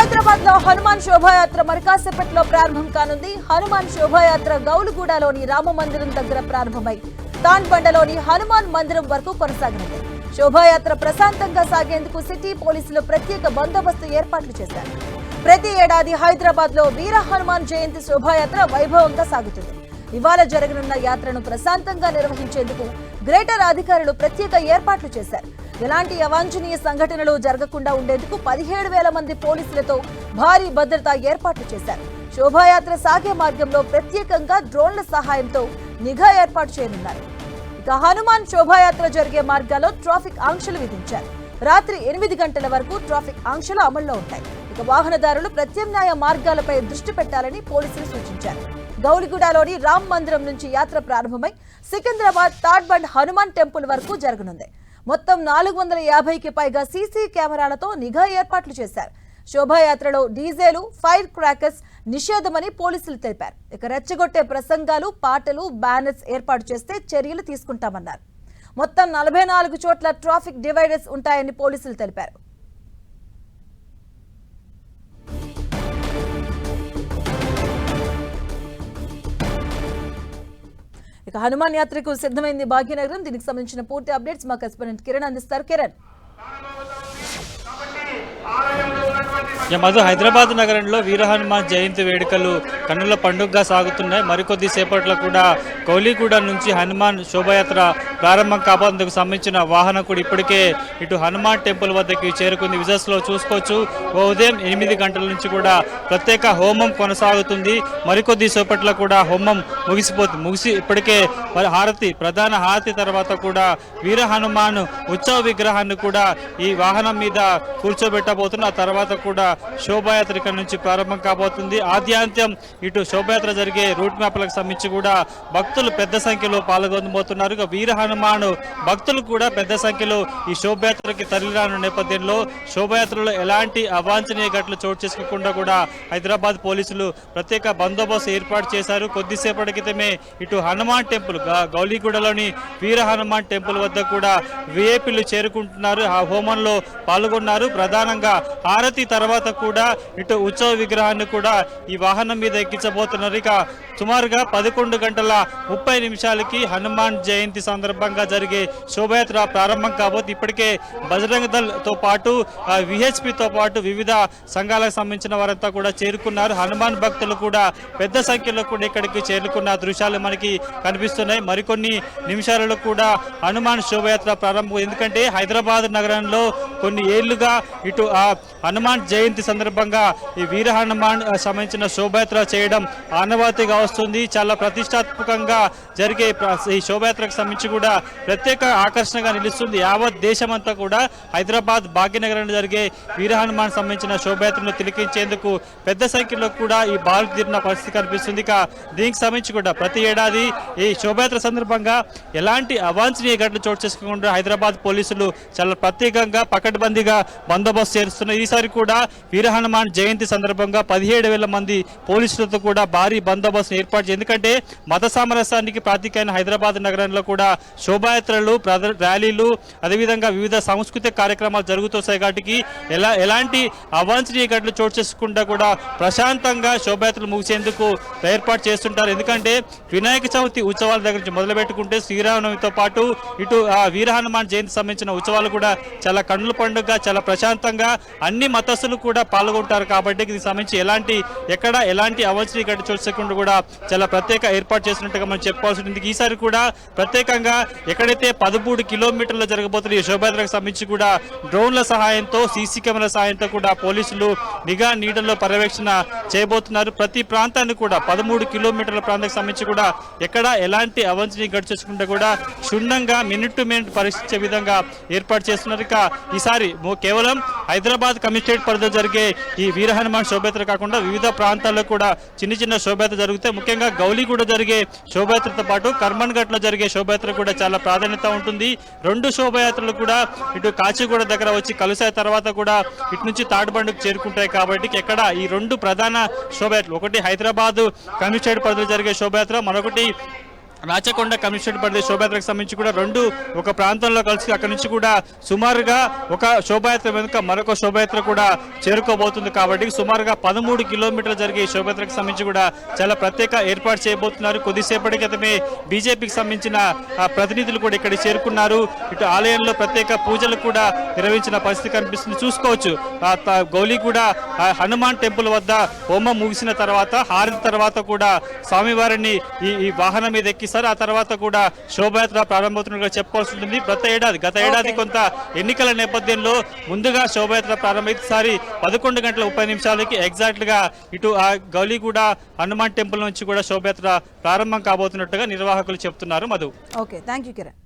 హైదరాబాద్ లో హనుమాన్ శోభాయాత్ర మరికాసేపట్లో ప్రారంభం కానుంది. హనుమాన్ శోభాయాత్ర గౌలుగూడలోని రామ మందిరం దగ్గర ప్రారంభమై తాన్బండలోని హనుమాన్ మందిరం వరకు కొనసాగనుంది. శోభాయాత్ర ప్రశాంతంగా సాగేందుకు సిటీ పోలీసులు ప్రత్యేక బందోబస్తు ఏర్పాట్లు చేశారు. ప్రతి ఏడాది హైదరాబాద్ లో వీర హనుమాన్ జయంతి శోభాయాత్ర వైభవంగా సాగుతుంది. ఇవాళ జరగనున్న యాత్రను ప్రశాంతంగా నిర్వహించేందుకు గ్రేటర్ అధికారులు ప్రత్యేక ఏర్పాట్లు చేశారు. ఎలాంటి అవాంఛనీయ సంఘటనలు జరగకుండా ఉండేందుకు 17,000 మంది పోలీసులతో భారీ భద్రతా ఏర్పాట్లు చేశారు. శోభాయాత్ర సాగే మార్గంలో ప్రత్యేకంగా డ్రోన్ల సహాయంతో నిఘా ఏర్పాటు చేయనున్నారు. ఇక హనుమాన్ శోభాయాత్ర జరిగే మార్గాల్లో ట్రాఫిక్ ఆంక్షలు విధించారు. రాత్రి 8 గంటల వరకు ట్రాఫిక్ ఆంక్షలు అమల్లో ఉంటాయి. ఇక వాహనదారులు ప్రత్యామ్నాయ మార్గాలపై దృష్టి పెట్టాలని పోలీసులు సూచించారు. గౌలిగూడలోని రామ్ మందిరం నుంచి యాత్ర ప్రారంభమై సికింద్రాబాద్ తాడ్బండ్ హనుమాన్ టెంపుల్ వరకు జరగనుంది. మొత్తం 450కి పైగా సీసీ కెమెరాలతో నిఘా ఏర్పాట్లు చేశారు. శోభాయాత్రలో డీజేలు, ఫైర్ క్రాకర్స్ నిషేధమని పోలీసులు తెలిపారు. ఇక రెచ్చగొట్టే ప్రసంగాలు, పాటలు, బ్యానర్స్ ఏర్పాటు చేస్తే చర్యలు తీసుకుంటామన్నారు. మొత్తం 44 చోట్ల ట్రాఫిక్ డివైడర్స్ ఉంటాయని పోలీసులు తెలిపారు. ఇక హనుమాన్ యాత్రకు సిద్ధమైంది భాగ్యనగరం. దీనికి సంబంధించిన పూర్తి అప్డేట్స్ మా కరెస్పాండెంట్ కిరణ్ అందిస్తారు. కిరణ్, మధు, హైదరాబాద్ నగరంలో వీర హనుమాన్ జయంతి వేడుకలు కన్నుల పండుగగా సాగుతున్నాయి. మరికొద్ది సేపట్లో కూడా గౌలిగూడ నుంచి హనుమాన్ శోభాయాత్ర ప్రారంభం కాబోతుందుకు సంబంధించిన వాహనం కూడా ఇప్పటికే ఇటు హనుమాన్ టెంపుల్ వద్దకి చేరుకుంది. విజువల్స్ లో చూసుకోవచ్చు. ఉదయం 8 గంటల నుంచి కూడా ప్రత్యేక హోమం కొనసాగుతుంది. మరికొద్ది సేపట్లో కూడా హోమం ముగిసి ఇప్పటికే ప్రధాన హారతి తర్వాత కూడా వీర హనుమాన్ ఉత్సవ విగ్రహాన్ని కూడా ఈ వాహనం మీద కూర్చోబెట్టబోతున్న ఆ తర్వాత కూడా శోభాయాత్ర ఇక్కడ నుంచి ప్రారంభం కాబోతుంది. ఆద్యాంత్యం ఇటు శోభాయాత్ర జరిగే రూట్ మ్యాప్లకు సంబంధించి కూడా భక్తులు పెద్ద సంఖ్యలో పాల్గొనబోతున్నారు. ఇక వీర హనుమాన్ భక్తులు కూడా పెద్ద సంఖ్యలో ఈ శోభాయాత్రకి తరలిరాను నేపథ్యంలో శోభాయాత్రలో ఎలాంటి అవాంఛనీయ ఘటనలు చోటు చేసుకోకుండా కూడా హైదరాబాద్ పోలీసులు ప్రత్యేక బందోబస్తు ఏర్పాటు చేశారు. కొద్దిసేపటి క్రితమే ఇటు హనుమాన్ టెంపుల్ గౌలిగూడలోని వీర హనుమాన్ టెంపుల్ వద్ద కూడా విఐపీలు చేరుకుంటున్నారు. ఆ హోమంలో పాల్గొన్నారు. ప్రధానంగా హారతి తర్వాత కూడా ఇటు ఉత్సవ విగ్రహాన్ని కూడా ఈ వాహనం మీద ఎక్కించబోతున్నారు. ఇక సుమారుగా 11:30 హనుమాన్ జయంతి సందర్భంగా జరిగే శోభాయాత్ర ప్రారంభం కాబోతుంది. ఇప్పటికే బజరంగ దళ్తో పాటు విహెచ్పితో పాటు వివిధ సంఘాలకు సంబంధించిన వారంతా కూడా చేరుకున్నారు. హనుమాన్ భక్తులు కూడా పెద్ద సంఖ్యలో కూడా ఇక్కడికి చేరుకున్న దృశ్యాలు మనకి కనిపిస్తున్నాయి. మరికొన్ని నిమిషాలలో కూడా హనుమాన్ శోభాయాత్ర ప్రారంభం. ఎందుకంటే హైదరాబాద్ నగరంలో కొన్ని ఏళ్లుగా ఇటు హనుమాన్ జయంతి సందర్భంగా ఈ వీర హనుమాన్ సంబంధించిన శోభాయాత్ర చేయడం ఆనవాయితీగా వస్తుంది. చాలా ప్రతిష్టాత్మకంగా జరిగే ఈ శోభాయాత్రకు సంబంధించి కూడా ప్రత్యేక ఆకర్షణగా నిలుస్తుంది. యావత్ దేశమంతా కూడా హైదరాబాద్ భాగ్యనగరంలో జరిగే వీర హనుమాన్ సంబంధించిన శోభాయాత్రను తిలకించేందుకు పెద్ద సంఖ్యలో కూడా ఈ బాల్ తీరిన పరిస్థితి కనిపిస్తుంది. ఇక దీనికి సంబంధించి కూడా ప్రతి ఏడాది ఈ శోభాయాత్ర సందర్భంగా ఎలాంటి అవాంఛనీయ ఘటనలు చోటు చేసుకోకుండా హైదరాబాద్ పోలీసులు చాలా ప్రత్యేకంగా పకడ్బందీగా బందోబస్తు చేస్తున్నారు. ఈసారి కూడా వీర హనుమాన్ జయంతి సందర్భంగా 17,000 మంది పోలీసులతో కూడా భారీ బందోబస్తు ఏర్పాటు చేయాలి. ఎందుకంటే మత సామరస్యానికి ప్రతీకైన హైదరాబాద్ నగరంలో కూడా శోభాయాత్రలు, ర్యాలీలు, అదేవిధంగా వివిధ సాంస్కృతిక కార్యక్రమాలు జరుగుతాయి. కాబట్టి ఎలాంటి అవాంఛనీయ ఘటనలు చోటు చేసుకుంటా కూడా ప్రశాంతంగా శోభాయాత్రలు ముగిసేందుకు ఏర్పాటు చేస్తుంటారు. ఎందుకంటే వినాయక చవితి ఉత్సవాల దగ్గర నుంచి మొదలు పెట్టుకుంటే శ్రీరామనవమితో పాటు ఇటు వీర హనుమాన్ జయంతి సంబంధించిన ఉత్సవాలు కూడా చాలా కన్నుల పండుగ, చాలా ప్రశాంతంగా అన్ని మతస్థులు కూడా పాల్గొంటారు. కాబట్టి దీనికి సంబంధించి ఎలాంటి అవాంఛనీయ ఘటన చోటు చేసుకుంటూ కూడా చాలా ప్రత్యేక ఏర్పాటు చేసినట్టుగా మనం చెప్పుకోవాల్సి ఉంటుంది. ఈసారి కూడా ప్రత్యేకంగా ఎక్కడైతే 13 కిలోమీటర్లు జరగబోతున్న ఈ శోభాయాత్రకు సంబంధించి కూడా డ్రోన్ల సహాయంతో, సీసీ కెమెరా సహాయంతో కూడా పోలీసులు నిఘా నీడల్లో పర్యవేక్షణ చేయబోతున్నారు. ప్రతి ప్రాంతాన్ని కూడా 13 కిలోమీటర్ల ప్రాంతానికి సంబంధించి కూడా ఎలాంటి అవాంఛనీయ ఘటన చేసుకుంటే కూడా క్షుణ్ణంగా మినిట్ టు మినిట్ పరీక్షించే విధంగా ఏర్పాటు చేస్తున్నారు. ఇక ఈసారి కేవలం హైదరాబాద్ కమిషనరేట్ పరిధిలో జరిగే ఈ వీర హనుమాన్ శోభాయాత్ర కాకుండా వివిధ ప్రాంతాల్లో కూడా చిన్న శోభాయాత్ర జరుగుతాయి. ముఖ్యంగా గౌలిగూడ జరిగే శోభాయాత్రతో పాటు కర్మన్ ఘాట్లో జరిగే శోభాయాత్ర కూడా చాలా ప్రాధాన్యత ఉంటుంది. 2 శోభాయాత్రలు కూడా ఇటు కాచిగూడ దగ్గర వచ్చి కలిసాయి తర్వాత కూడా ఇటు నుంచి తాడుబండుకు చేరుకుంటాయి. కాబట్టి ఈ 2 ప్రధాన శోభాయాత్రలు, ఒకటి హైదరాబాద్ కమిషనరేట్ పరిధిలో జరిగే శోభాయాత్ర, మరొకటి రాచకొండ కమిషనర్ పరిధి శోభయాత్రకు సంబంధించి కూడా రెండు ఒక ప్రాంతంలో కలిసి అక్కడి నుంచి కూడా సుమారుగా ఒక శోభయాత్ర వెనుక మరొక శోభయాత్ర కూడా చేరుకోబోతుంది కాబట్టి సుమారుగా 13 కిలోమీటర్లు జరిగే ఈ శోభయాత్రకు సంబంధించి కూడా చాలా ప్రత్యేక ఏర్పాటు చేయబోతున్నారు. కొద్దిసేపటి క్రితమే బీజేపీకి సంబంధించిన ప్రతినిధులు కూడా ఇక్కడ చేరుకున్నారు. ఇటు ఆలయంలో ప్రత్యేక పూజలు కూడా నిర్వహించిన పరిస్థితి కనిపిస్తుంది. చూసుకోవచ్చు గౌలిగూడ హనుమాన్ టెంపుల్ వద్ద హోమం ముగిసిన తర్వాత హారతి తర్వాత కూడా స్వామివారిని ఈ వాహనం మీద ఎక్కిస్తారు. ఆ తర్వాత కూడా శోభయాత్ర ప్రారంభమవుతున్నట్టుగా చెప్పుకోవాల్సి ఉంటుంది. గత ఏడాది కొంత ఎన్నికల నేపథ్యంలో ముందుగా శోభయాత్ర ప్రారంభమైతే ఈసారి 11:30 ఎగ్జాక్ట్ గా ఇటు ఆ గౌలిగూడ హనుమాన్ టెంపుల్ నుంచి కూడా శోభయాత్ర ప్రారంభం కాబోతున్నట్టుగా నిర్వాహకులు చెప్తున్నారు. Madhu. Okay, thank you Kiran.